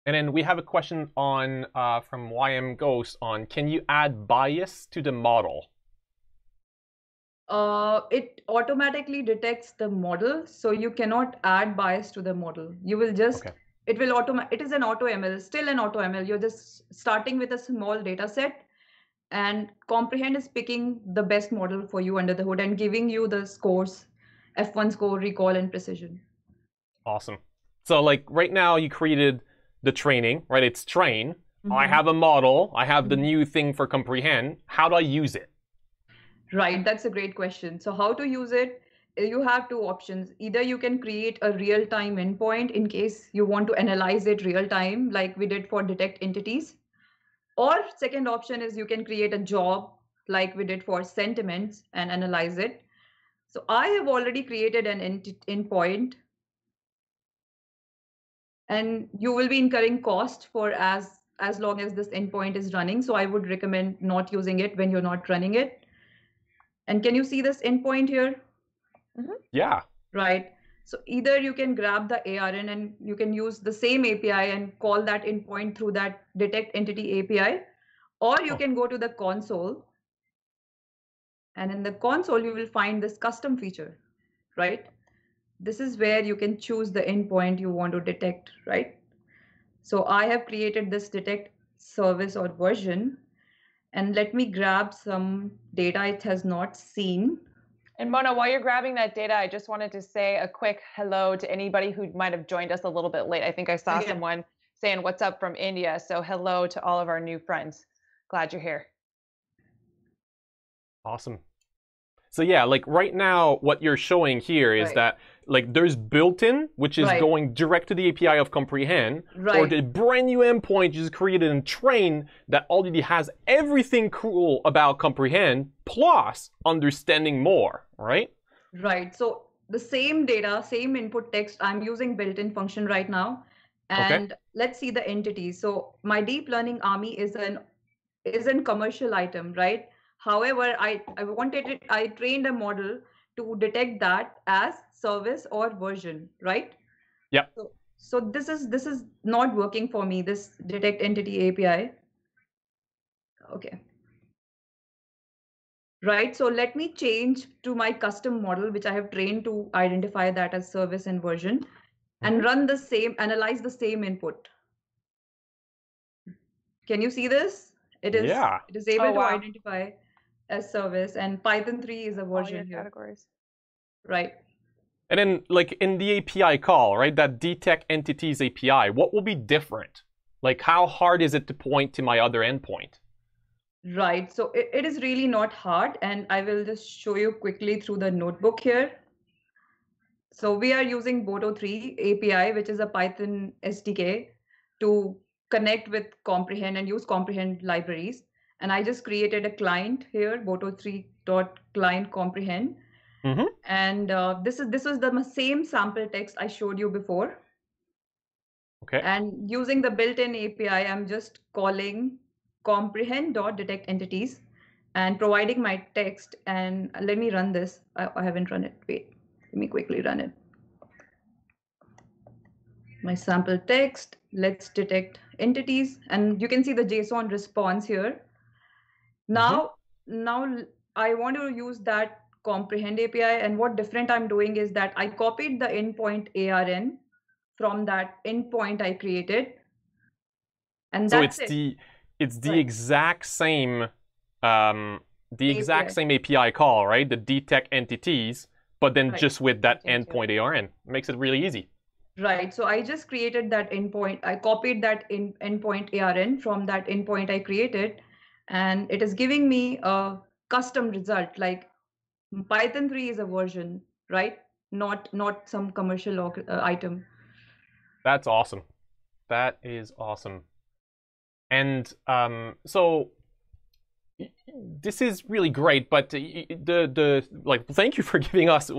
And then we have a question on from YM Ghost on, can you add bias to the model? It automatically detects the model, so you cannot add bias to the model. You will just, okay. It will it is an auto ML, still an auto ML. You're just starting with a small data set, and comprehend is picking the best model for you under the hood and giving you the scores, F1 score, recall, and precision. Awesome. So like right now you created the training, right? It's train. I Mhm. have a model. I have the new thing for comprehend. How do I use it? Right, that's a great question. So how to use it? You have two options. Either you can create a real-time endpoint in case you want to analyze it real time, like we did for detect entities. Or second option is you can create a job like we did for sentiments and analyze it. So I have already created an endpoint, and you will be incurring cost for as long as this endpoint is running. So I would recommend not using it when you're not running it. And can you see this endpoint here? Mm-hmm. Yeah. Right. So either you can grab the ARN and you can use the same API and call that endpoint through that detect entity API, or you can go to the console, and in the console you will find this custom feature, right? This is where you can choose the endpoint you want to detect, right? So I have created this detect service or version, and let me grab some data it has not seen. And Mona, while you're grabbing that data, I just wanted to say a quick hello to anybody who might have joined us a little bit late. I think I saw someone saying what's up from India. So hello to all of our new friends. Glad you're here. Awesome. So yeah, like right now, what you're showing here is Right. that like there's built-in, which is Right. going direct to the API of comprehend, or Right. the brand new endpoint you just created and train that already has everything cool about comprehend plus understanding more, right? Right. So the same data, same input text, I'm using built-in function right now. Okay. And let's see the entities. So my deep learning army is an commercial item, right? However, I trained a model to detect that as service or version, right? Yep. So this is not working for me, this detect entity API. Okay. Right, so let me change to my custom model, which I have trained to identify that as service and version, and run the same, analyze the same input. Can you see this? Yeah. It is able Oh, to wow. identify as service, and Python 3 is a All your version here. categories. Right. And then like in the API call, right, that detect entities API, what will be different? Like how hard is it to point to my other endpoint? Right. So it is really not hard, and I will just show you quickly through the notebook here. So we are using Boto3 API, which is a Python SDK to connect with comprehend and use comprehend libraries. And I just created a client here, Boto3.client comprehend. Mm-hmm. And this was the same sample text I showed you before. Okay. And using the built-in API, I'm just calling comprehend.detect entities and providing my text. And let me run this. I haven't run it. Wait, let me quickly run it. My sample text, let's detect entities. And you can see the JSON response here. Now I want to use that comprehend API. And what different I'm doing is that I copied the endpoint ARN from that endpoint I created. And So that's it's it. the Right. exact same API. API call, right? The detect entities, but then Right. just with that Thank you. endpoint ARN. Makes it really easy. Right. So I just created that endpoint. I copied that endpoint ARN from that endpoint I created, and it is giving me a custom result. Like Python 3 is a version, right? Not some commercial item. That's awesome. That is awesome. And so this is really great, but the like thank you for giving us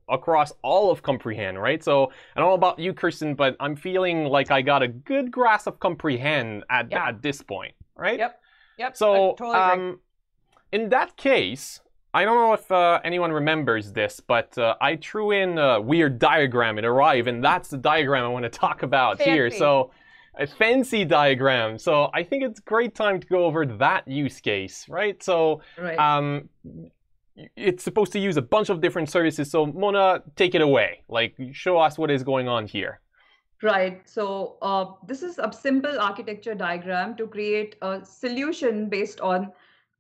across all of comprehend, right? So I don't know about you, Kirsten, but I'm feeling like I got a good grasp of comprehend at this point, right? Yep. So I totally agree. in that case, I don't know if anyone remembers this, but I threw in a weird diagram in Arrive, and that's the diagram I want to talk about here. Fancy. So a fancy diagram. So I think it's a great time to go over that use case, right? So Right. it's supposed to use a bunch of different services. So Mona, take it away. Like, show us what is going on here. Right. So this is a simple architecture diagram to create a solution based on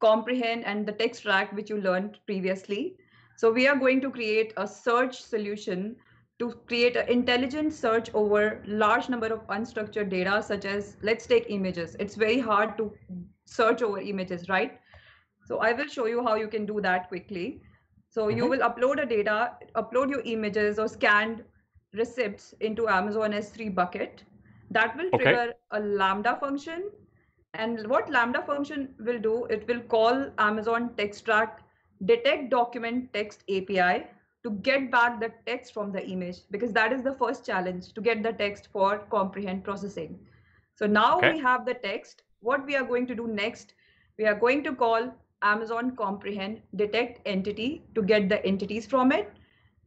comprehend and the text track which you learned previously. So we are going to create a search solution to create an intelligent search over large number of unstructured data, such as, let's take images. It's very hard to search over images, right? So I will show you how you can do that quickly. So you will upload your images or scanned receipts into Amazon S3 bucket. That will Okay. trigger a Lambda function. And what Lambda function will do, it will call Amazon text track detect document text API to get back the text from the image, because that is the first challenge, to get the text for comprehend processing. So now Okay. we have the text. What we are going to do next, we are going to call Amazon comprehend detect entity to get the entities from it.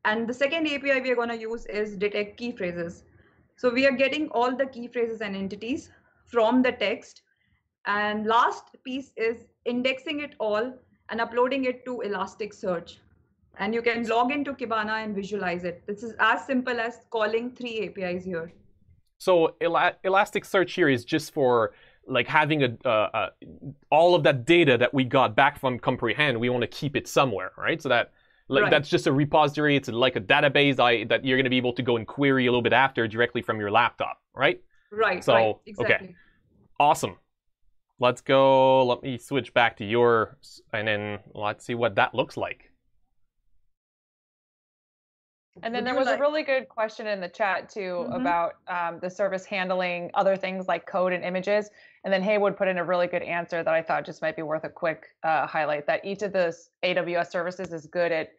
And the second API we are going to use is detect key phrases. So we are getting all the key phrases and entities from the text. And last piece is indexing it all and uploading it to Elasticsearch. And you can log into Kibana and visualize it. This is as simple as calling 3 APIs here. So Elasticsearch here is just for like having all of that data that we got back from comprehend. We want to keep it somewhere, right? So that Right. that's just a repository. It's like a database that you're going to be able to go and query a little bit after directly from your laptop, right? Right. So Right. okay, Exactly. awesome. let's go. Let me switch back to yours, and then let's see what that looks like. And then there was a really good question in the chat too about the service handling other things like code and images. And then Haywood put in a really good answer that I thought just might be worth a quick highlight, that each of the AWS services is good at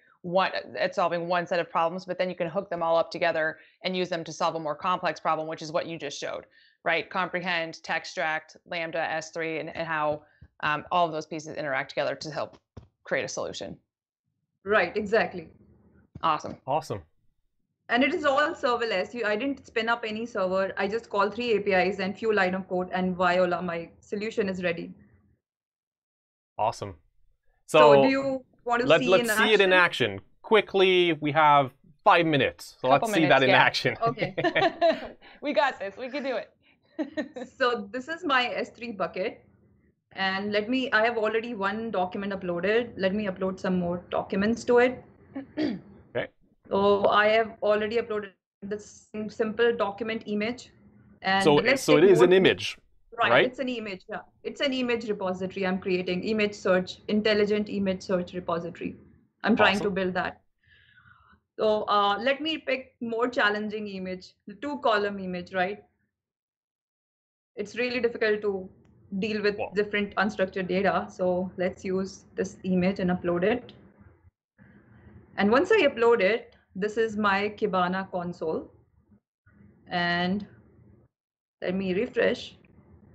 solving one set of problems, but then you can hook them all up together and use them to solve a more complex problem, which is what you just showed, right? Comprehend, Textract, Lambda, S3, and how all of those pieces interact together to help create a solution. Right, exactly. Awesome. Awesome. And it is all serverless. I didn't spin up any server. I just call 3 APIs and few line of code, and voila, my solution is ready. Awesome. So do you want to let's see in action? see it in action. Quickly, we have 5 minutes. So let's see that in action. Okay. We got this. We can do it. So this is my S3 bucket. And I have already one document uploaded. Let me upload some more documents to it. Okay. So I have already uploaded this simple document image. And so it is an image, right? It's an image. Yeah, it's an image repository I'm creating. Image search, intelligent image search repository. I'm trying to build that. So let me pick more challenging image, the 2-column image, right? It's really difficult to deal with different unstructured data. So let's use this image and upload it. And once I upload it, this is my Kibana console. And let me refresh.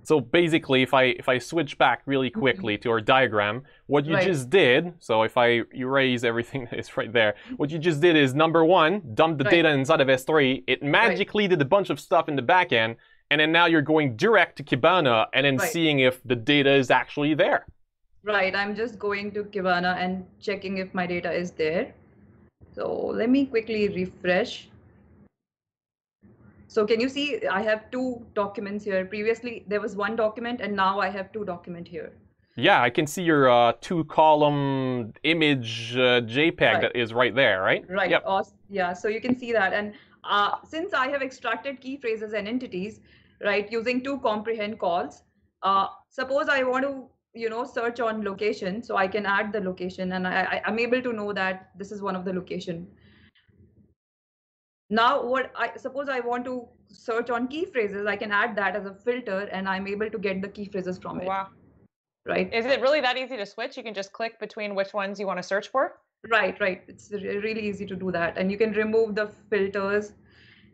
So basically, if I switch back really quickly to our diagram, what you just did, so if I erase everything that is right there, what you just did is, number one, dump the data inside of S3. It magically did a bunch of stuff in the back end, and then now you're going direct to Kibana and then seeing if the data is actually there. Right, I'm just going to Kibana and checking if my data is there. So let me quickly refresh. So can you see I have 2 documents here? Previously, there was 1 document, and now I have 2 documents here. Yeah, I can see your 2-column image JPEG that is right there, right? Right. Yep. Awesome. Yeah, so you can see that. And since I have extracted key phrases and entities, right, using 2 comprehend calls, suppose I want to search on location, so I can add the location, and I'm able to know that this is one of the location. Now, suppose I want to search on key phrases, I can add that as a filter, and I'm able to get the key phrases from it. Wow. Right. Is it really that easy to switch? You can just click between which ones you want to search for? Right. It's really easy to do that. And you can remove the filters.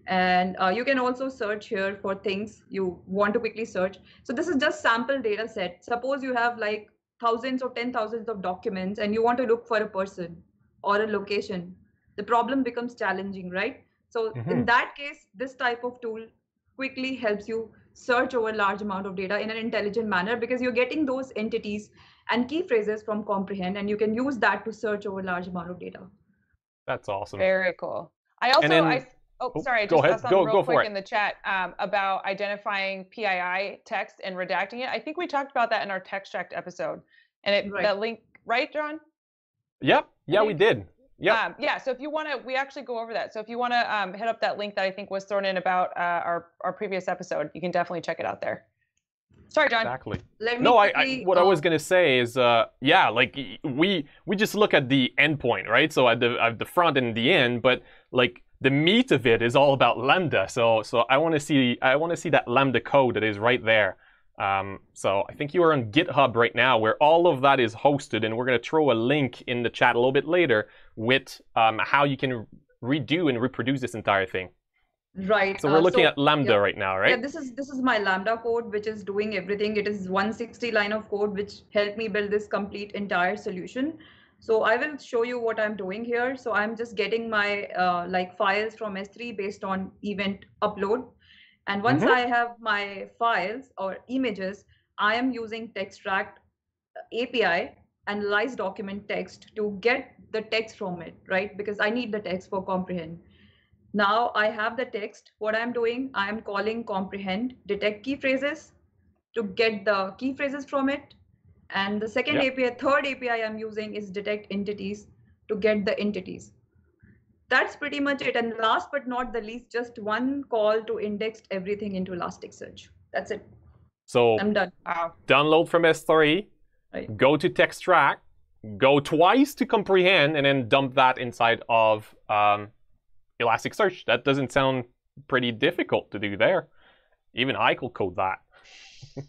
And you can also search here for things you want to quickly search. So this is just sample data set. Suppose you have like thousands or 10,000s of documents and you want to look for a person or a location. The problem becomes challenging, right? So in that case, this type of tool quickly helps you search over a large amount of data in an intelligent manner, because you're getting those entities and key phrases from comprehend, and you can use that to search over a large amount of data. That's awesome. Very cool. I also, sorry, I just saw something real quick in the chat about identifying PII text and redacting it. I think we talked about that in our Textract episode. And that link, right, John? Yep. Yeah, we did. Yep. Yeah, so if you want to, we actually go over that. So if you want to hit up that link that I think was thrown in about our previous episode, you can definitely check it out there. Sorry, John. Exactly. What I was gonna say is, yeah, like we just look at the endpoint, right? So at the front and the end, but like the meat of it is all about Lambda. So I want to see that Lambda code that is right there. So I think you are on GitHub right now, where all of that is hosted, and we're going to throw a link in the chat a little bit later with how you can redo and reproduce this entire thing. Right. So we're looking at Lambda right now, right? Yeah, this is my Lambda code, which is doing everything. It is 160 line of code, which helped me build this complete entire solution. So I will show you what I'm doing here. So I'm just getting my like files from S3 based on event upload. And once I have my files or images, I am using Textract API, analyze document text, to get the text from it, right? Because I need the text for comprehend. Now I have the text. What I'm doing, I'm calling comprehend, detect key phrases to get the key phrases from it. And the second API, third API I'm using is detect entities to get the entities. That's pretty much it. And last but not the least, just one call to index everything into Elasticsearch. That's it. So I'm done. Wow. download from S3, Right. go to Textract, go twice to comprehend, and then dump that inside of Elasticsearch. That doesn't sound pretty difficult to do there. Even I could code that.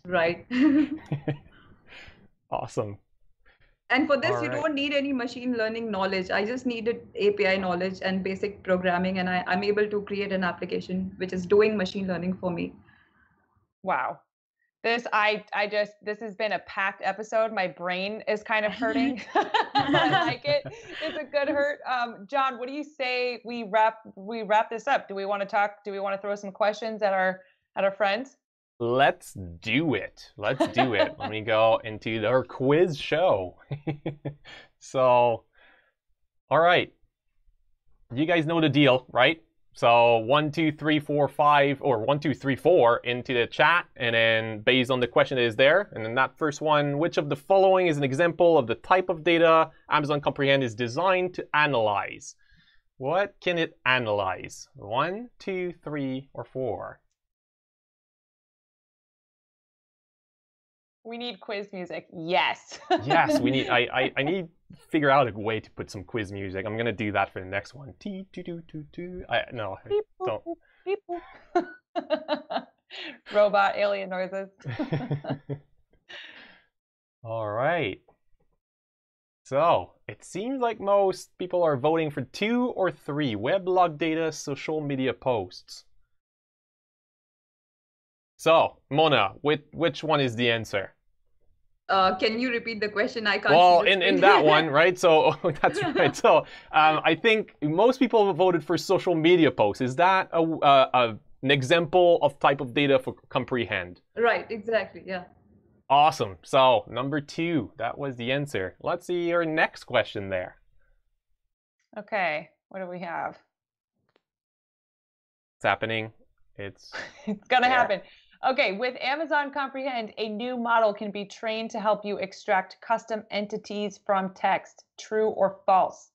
Right. Awesome. And for this, All you right. don't need any machine learning knowledge. I just needed API knowledge and basic programming, and I'm able to create an application which is doing machine learning for me. Wow. This has been a packed episode. My brain is kind of hurting, but I like it. It's a good hurt. John, what do you say we wrap this up? Do we want to talk? Do we want to throw some questions at our friends? Let's do it. Let's do it. Let me go into our quiz show. So, all right. You guys know the deal, right? So 1, 2, 3, 4, 5, or 1, 2, 3, 4 into the chat, and then based on the question that is there, and then that first one, which of the following is an example of the type of data Amazon Comprehend is designed to analyze? What can it analyze? 1, 2, 3, or 4? We need quiz music. Yes. Yes, we need. I need to figure out a way to put some quiz music. I'm gonna do that for the next one. No, don't. Robot alien noises. All right. So it seems like most people are voting for 2 or 3 weblog data, social media posts. So Mona, which one is the answer? Can you repeat the question? I can't. Well, see the in screen. that one, right? So that's right. So I think most people voted for social media posts. Is that an example of type of data for comprehend? Right. Exactly. Yeah. Awesome. So number 2, that was the answer. Let's see your next question there. Okay, what do we have? It's happening. It's gonna happen. Okay, with Amazon Comprehend, a new model can be trained to help you extract custom entities from text. True or false?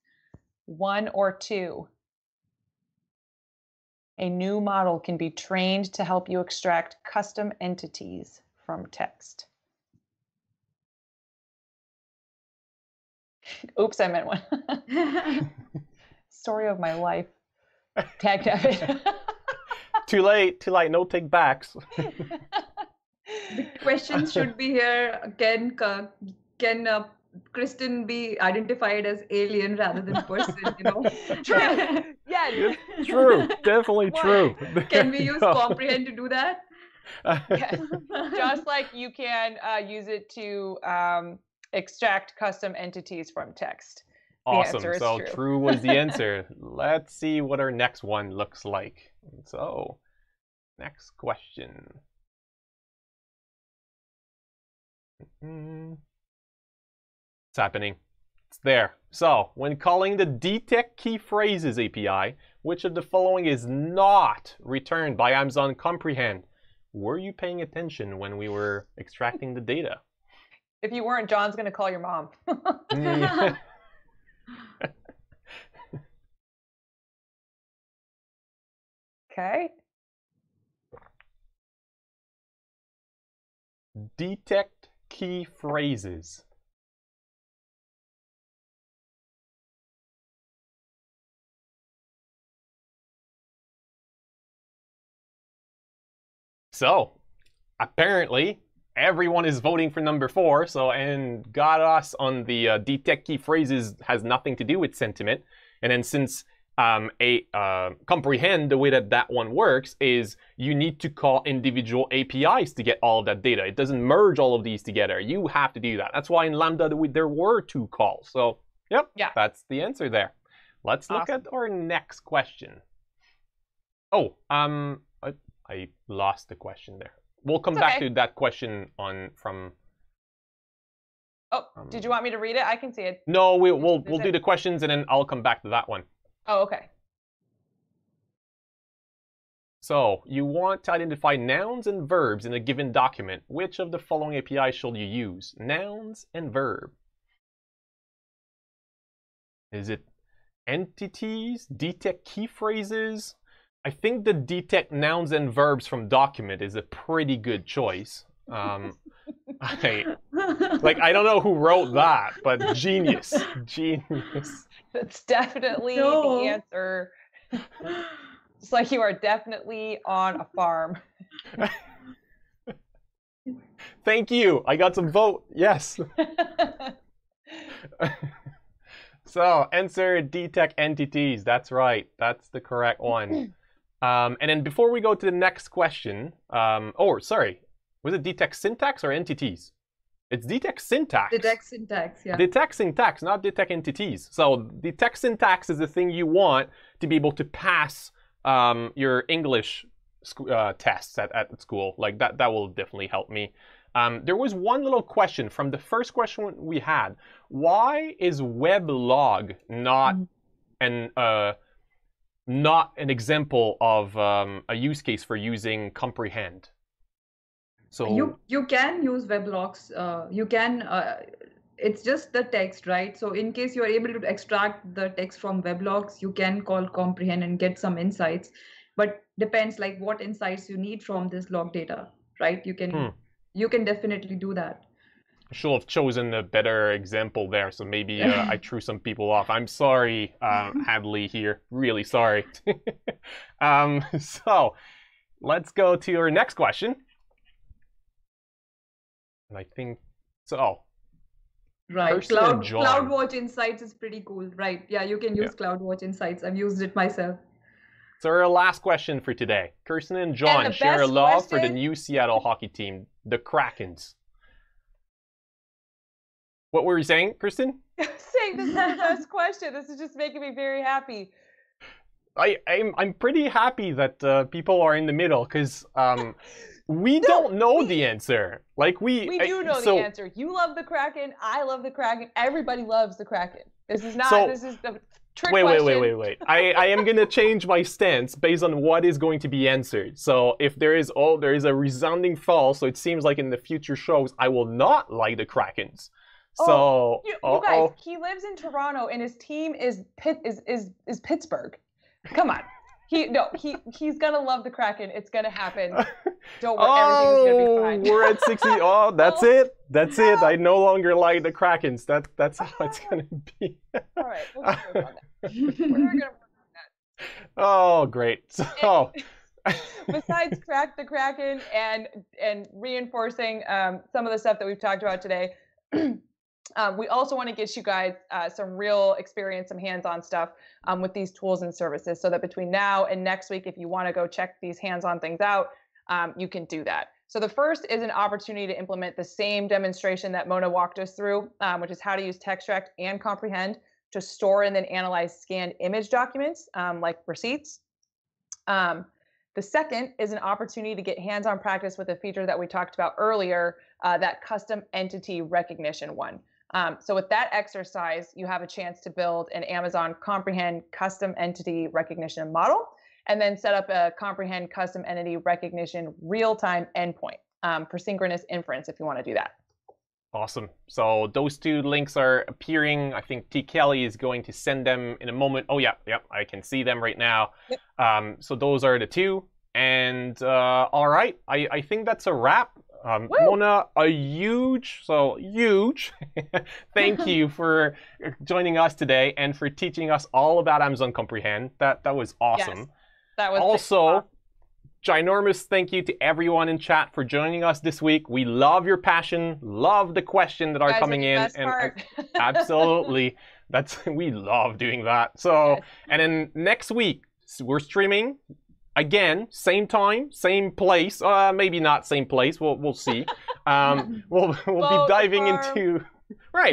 1 or 2? A new model can be trained to help you extract custom entities from text. Oops, I meant 1. Story of my life. Tag David. Too late, no take backs. The questions should be here. Can Kristen be identified as alien rather than person? You know. True. Yeah. True. Definitely true. Can we use comprehend to do that? Yes. Just like you can use it to extract custom entities from text. Awesome. The answer is So true. true was the answer. Let's see what our next one looks like. So, next question. It's happening. It's there. So, when calling the detect key phrases API, which of the following is not returned by Amazon Comprehend? Were you paying attention when we were extracting the data? If you weren't, John's going to call your mom. Okay. Detect key phrases. So, apparently, everyone is voting for number 4. So, and got us on the detect key phrases has nothing to do with sentiment. And then since comprehend, the way that one works is you need to call individual APIs to get all of that data. It doesn't merge all of these together. You have to do that. That's why in Lambda there were 2 calls. So, yep, yeah, that's the answer there. Let's look at our next question. Oh, I lost the question there. We'll come back to that question from. Oh, did you want me to read it? I can see it. No, we'll do the questions and then I'll come back to that one. Oh, okay. So you want to identify nouns and verbs in a given document. Which of the following APIs should you use? Nouns and verb. Is it entities, detect key phrases? I think the detect nouns and verbs from document is a pretty good choice. I don't know who wrote that, but genius, genius. That's definitely No. the answer. Just like you are definitely on a farm. Thank you. I got some vote. Yes. So answer detect entities. That's right. That's the correct one. And then before we go to the next question, oh, sorry. Was it detect syntax or entities? It's detect syntax. Detect syntax, yeah. Detect syntax, not detect entities. So detect syntax is the thing you want to be able to pass your English tests at school. Like that will definitely help me. There was one little question from the first question we had. Why is weblog not an example of a use case for using comprehend? So you can use weblogs. You can. It's just the text, right? So in case you are able to extract the text from weblogs, you can call comprehend and get some insights. But depends like what insights you need from this log data, right? You can definitely do that. I should have chosen a better example there, so maybe I threw some people off. I'm sorry, Hadley here. Really sorry. So let's go to our next question. And I think so. Right. CloudWatch Insights is pretty cool. Right. Yeah, you can use CloudWatch Insights. I've used it myself. So our last question for today. Kirsten and John share a love for the new Seattle hockey team, the Krakens. What were you saying, Kirsten? I'm saying this is the best question. This is just making me very happy. I'm pretty happy that people are in the middle because we don't know the answer. Like we do know the answer. You love the Kraken. I love the Kraken. Everybody loves the Kraken. This is not. This is the trick question. Wait. I am gonna change my stance based on what is going to be answered. So if there is a resounding false, so it seems like in the future shows I will not like the Krakens. So you guys, he lives in Toronto and his team is Pittsburgh. Come on. He's gonna love the Kraken. It's gonna happen. Don't worry, everything's gonna be fine. We're at 60. Oh, that's it. That's it. I no longer like the Krakens. That's how it's gonna be. All right, we'll just work on that. We're not gonna work on that. Oh, great. So besides crack the Kraken and reinforcing some of the stuff that we've talked about today. We also want to get you guys some real experience, some hands-on stuff with these tools and services so that between now and next week, if you want to go check these hands-on things out, you can do that. So the first is an opportunity to implement the same demonstration that Mona walked us through, which is how to use Textract and Comprehend to store and then analyze scanned image documents like receipts. The second is an opportunity to get hands-on practice with a feature that we talked about earlier, that custom entity recognition one. So with that exercise, you have a chance to build an Amazon Comprehend custom entity recognition model, and then set up a Comprehend custom entity recognition real-time endpoint for synchronous inference if you want to do that. Awesome. So those two links are appearing. I think T. Kelly is going to send them in a moment. Oh, yeah, I can see them right now. Yep. So those are the two. And all right, I think that's a wrap. Mona, a huge thank you for joining us today and for teaching us all about Amazon Comprehend. That was awesome. Yes, that was also ginormous thank you to everyone in chat for joining us this week. We love your passion, love the questions that are coming in, and absolutely, we love doing that. So, yes. And then next week we're streaming. Again, same time, same place. Maybe not same place. We'll see. We'll be diving into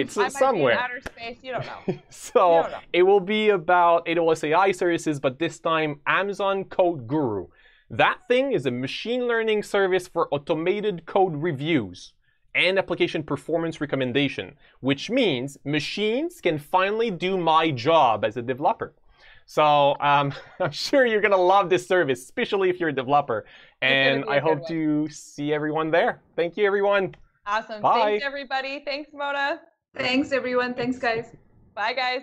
so somewhere. In outer space, you don't know. So it will be about AWS AI services, but this time Amazon Code Guru. That thing is a machine learning service for automated code reviews and application performance recommendation, which means machines can finally do my job as a developer. So I'm sure you're going to love this service, especially if you're a developer. And I hope to see everyone there. Thank you, everyone. Awesome. Bye. Thanks, everybody. Thanks, Mona. Thanks, everyone. Thanks, guys. Bye, guys.